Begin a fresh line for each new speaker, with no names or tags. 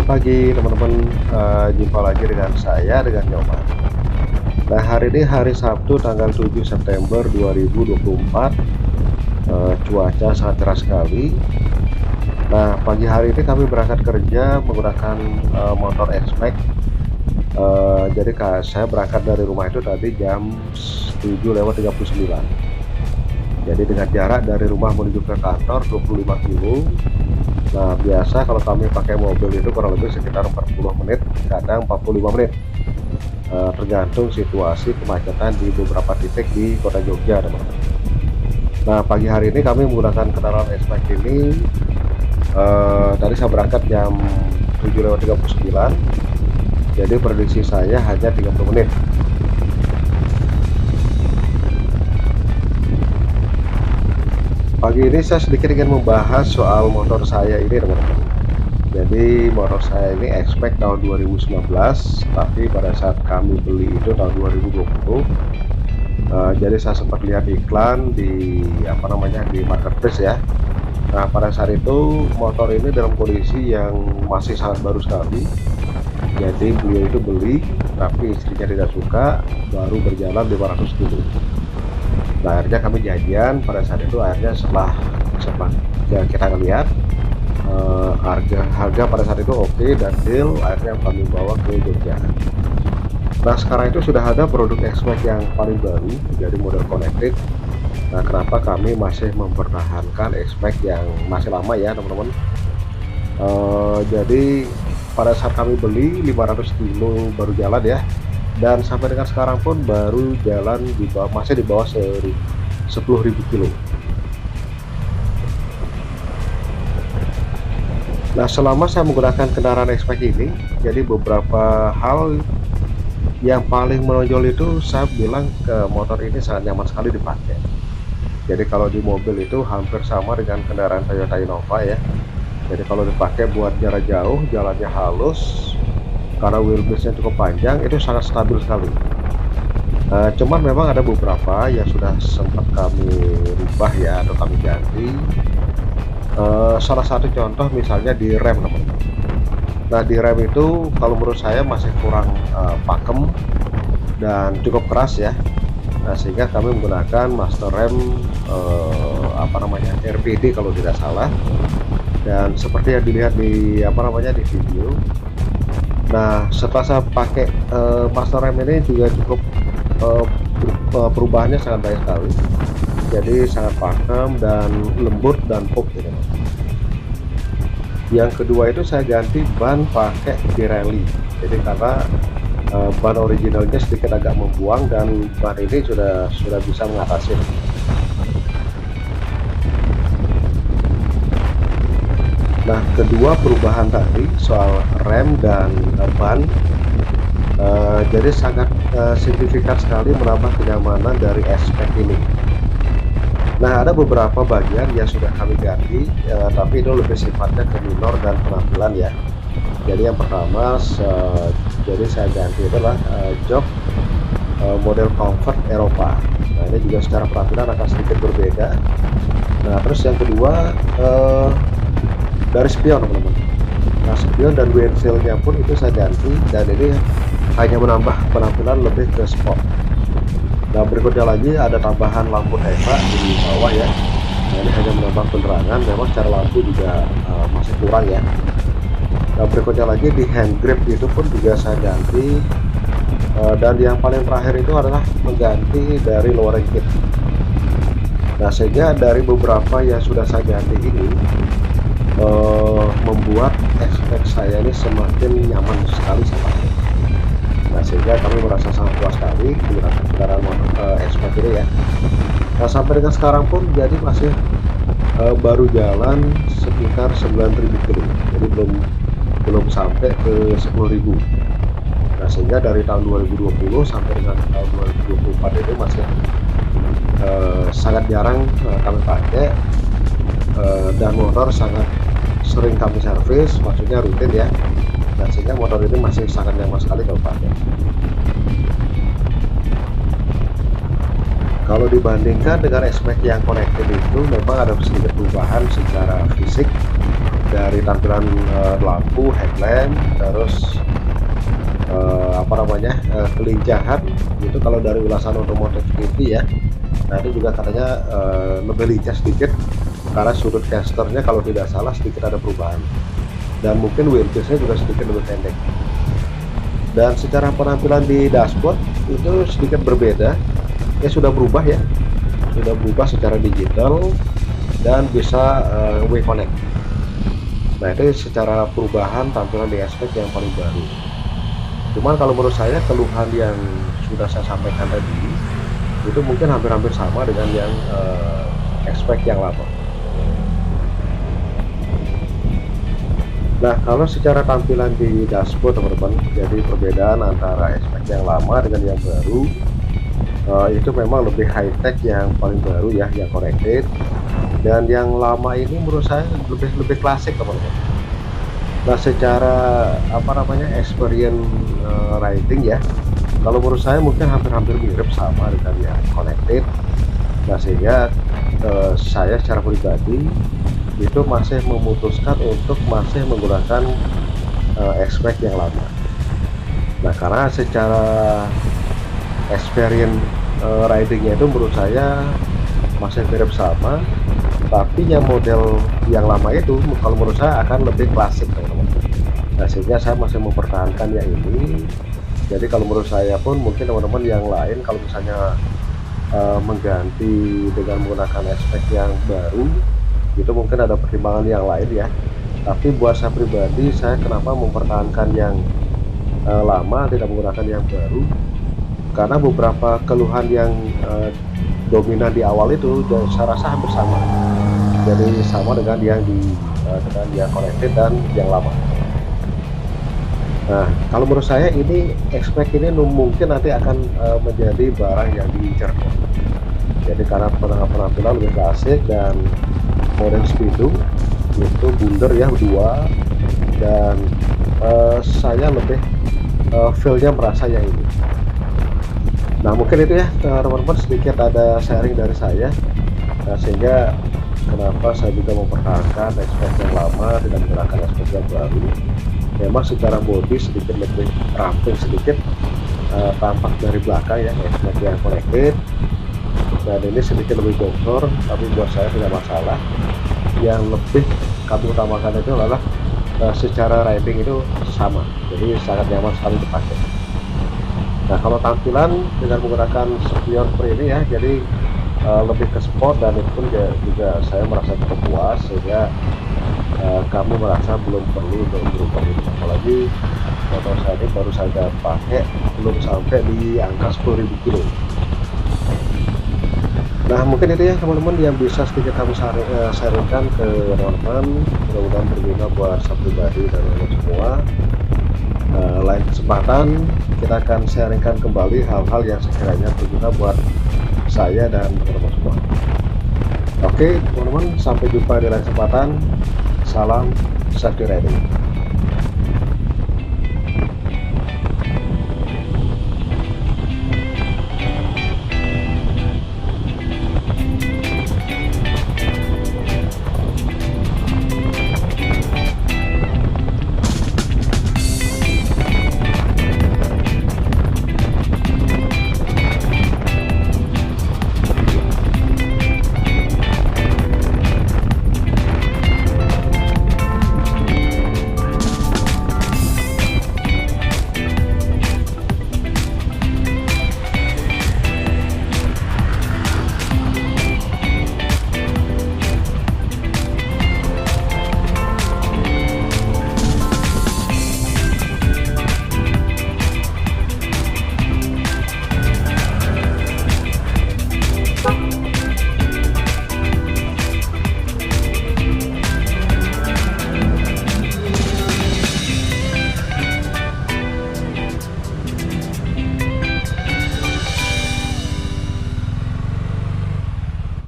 Selamat pagi teman-teman, jumpa lagi dengan saya, dengan Nyoman. Nah, hari ini hari Sabtu tanggal 7 September 2024, cuaca sangat cerah sekali. Nah, pagi hari ini kami berangkat kerja menggunakan, motor X-Max. Jadi saya berangkat dari rumah itu tadi jam 7:39. Jadi dengan jarak dari rumah menuju ke kantor 25 kilo. Nah, biasa kalau kami pakai mobil itu kurang lebih sekitar 40 menit, kadang 45 menit, tergantung situasi kemacetan di beberapa titik di kota Jogja, teman-teman. Nah, pagi hari ini kami menggunakan kendaraan X-Max ini, tadi saya berangkat jam 7:39, jadi prediksi saya hanya 30 menit. Pagi ini saya sedikit ingin membahas soal motor saya ini, teman-teman. Jadi motor saya ini X-Max tahun 2019, tapi pada saat kami beli itu tahun 2020. Jadi saya sempat lihat iklan di di marketplace ya. Nah, pada saat itu motor ini dalam kondisi yang masih sangat baru sekali. Jadi beliau itu beli, tapi istrinya tidak suka, baru berjalan 500 kilo. Nah, akhirnya kami janjian pada saat itu. Akhirnya setelah ya kita ngelihat harga pada saat itu oke dan deal, akhirnya kami bawa ke Jogja. Nah, sekarang itu sudah ada produk X-Max yang paling baru, jadi model connected. Nah, kenapa kami masih mempertahankan X-Max yang masih lama ya, teman-teman. Jadi pada saat kami beli 500 kilo baru jalan ya, dan sampai dengan sekarang pun baru jalan masih di bawah 10.000 kilo. Nah, selama saya menggunakan kendaraan X-Max ini, jadi beberapa hal yang paling menonjol itu saya bilang ke motor ini sangat nyaman sekali dipakai. Jadi kalau di mobil itu hampir sama dengan kendaraan Toyota Innova ya. Jadi kalau dipakai buat jarak jauh, jalannya halus, karena wheelbase-nya cukup panjang, itu sangat stabil sekali. Cuman memang ada beberapa yang sudah sempat kami rubah ya, atau kami ganti. Salah satu contoh misalnya di rem, teman-teman. Nah, di rem itu kalau menurut saya masih kurang pakem dan cukup keras ya. Nah, sehingga kami menggunakan master rem RPD kalau tidak salah. Dan seperti yang dilihat di di video. Nah, setelah saya pakai master rem ini juga cukup perubahannya sangat baik sekali. Jadi sangat pakem dan lembut dan empuk gitu. Yang kedua itu saya ganti ban pakai Pirelli. Jadi karena ban originalnya sedikit agak membuang dan ban ini sudah bisa mengatasi. Nah, kedua perubahan tadi soal rem dan ban, jadi sangat signifikan sekali menambah kenyamanan dari X-Max ini. Nah, ada beberapa bagian yang sudah kami ganti, tapi itu lebih sifatnya ke minor dan penampilan ya. Jadi yang pertama, jadi saya ganti adalah jok model Comfort Eropa. Nah, ini juga secara penampilan akan sedikit berbeda. Nah, terus yang kedua, dari spion, teman-teman. Nah, spion dan windshield-nya pun itu saya ganti, dan ini hanya menambah penampilan lebih ke sport. Nah, berikutnya lagi ada tambahan lampu HEVA di bawah ya. Nah, ini hanya menambah penerangan, memang secara lampu juga masih kurang ya. Nah, berikutnya lagi di hand grip itu pun juga saya ganti, dan yang paling terakhir itu adalah mengganti dari lowering kit. Nah, sehingga dari beberapa yang sudah saya ganti ini membuat X-Max saya ini semakin nyaman sekali sama saya. Nah, sehingga kami merasa sangat puas sekali menggunakan kendaraan motor X-Max ini ya. Nah, sampai dengan sekarang pun jadi masih baru jalan sekitar 9.000 kilo, jadi belum sampai ke 10.000. Nah, sehingga dari tahun 2020 sampai dengan tahun 2024 itu masih sangat jarang kami pakai, dan motor sangat sering kami servis, maksudnya rutin ya. Dan sehingga motor ini masih sangat nyaman sekali kalau pakai. Kalau dibandingkan dengan X-Max yang connected itu memang ada sedikit perubahan secara fisik dari tampilan lampu headlamp, terus apa namanya, kelincahan itu kalau dari ulasan otomotif TV ya. Nah itu juga katanya lebih lincah sedikit karena sudut casternya kalau tidak salah sedikit ada perubahan, dan mungkin wheelbase-nya juga sedikit lebih pendek. Dan secara penampilan di dashboard itu sedikit berbeda, ya sudah berubah ya, sudah berubah secara digital dan bisa WeConnect. Nah itu secara perubahan tampilan di aspek yang paling baru. Cuman kalau menurut saya keluhan yang sudah saya sampaikan tadi itu mungkin hampir-hampir sama dengan yang aspek yang lama. Nah, kalau secara tampilan di dashboard teman-teman, jadi perbedaan antara aspek yang lama dengan yang baru itu memang lebih high tech yang paling baru ya, yang connected. Dan yang lama ini menurut saya lebih klasik teman-teman. Nah, secara apa namanya experience riding ya, kalau menurut saya mungkin hampir-hampir mirip sama dengan yang connected. Nah, sehingga saya secara pribadi itu masih memutuskan untuk masih menggunakan aspek yang lama. Nah, karena secara experience ridingnya itu menurut saya masih mirip sama, tapi yang model yang lama itu kalau menurut saya akan lebih klasik teman-teman. Nah, sehingga saya masih mempertahankan yang ini. Jadi kalau menurut saya pun mungkin teman-teman yang lain kalau misalnya mengganti dengan menggunakan aspek yang baru itu mungkin ada pertimbangan yang lain ya. Tapi buat saya pribadi, saya kenapa mempertahankan yang lama tidak menggunakan yang baru, karena beberapa keluhan yang dominan di awal itu saya rasa hampir sama, jadi sama dengan yang dengan yang connected dan yang lama. Nah, kalau menurut saya ini aspek ini mungkin nanti akan menjadi barang yang diincar. Jadi karena penampilan lebih klasik dan model speedo itu bundar ya dua, dan saya lebih feel-nya merasa yang ini. Nah mungkin itu ya teman-teman, sedikit ada sharing dari saya. Nah, sehingga kenapa saya juga mempertahankan aspek yang lama tidak menggunakan aspek yang baru. Memang secara body sedikit lebih ramping sedikit tampak dari belakang ya, aspek yang connected, dan ini sedikit lebih bongsor, tapi buat saya tidak masalah. Yang lebih kami utamakan itu adalah secara riding itu sama, jadi sangat nyaman sekali dipakai. Nah kalau tampilan dengan menggunakan spion Pro ini ya, jadi lebih ke sport, dan itu pun juga saya merasa cukup puas, sehingga kami merasa belum perlu untuk berubah ini. Apalagi motor saya ini baru saja pakai, belum sampai di angka 10.000 kilo. Nah mungkin itu ya teman-teman yang bisa sedikit kami sharingkan ke teman-teman, mudah-mudahan berguna buat saya pribadi dan teman semua. Lain kesempatan kita akan sharingkan kembali hal-hal yang sekiranya berguna buat saya dan teman-teman semua. Oke teman-teman, sampai jumpa di lain kesempatan. Salam safety riding.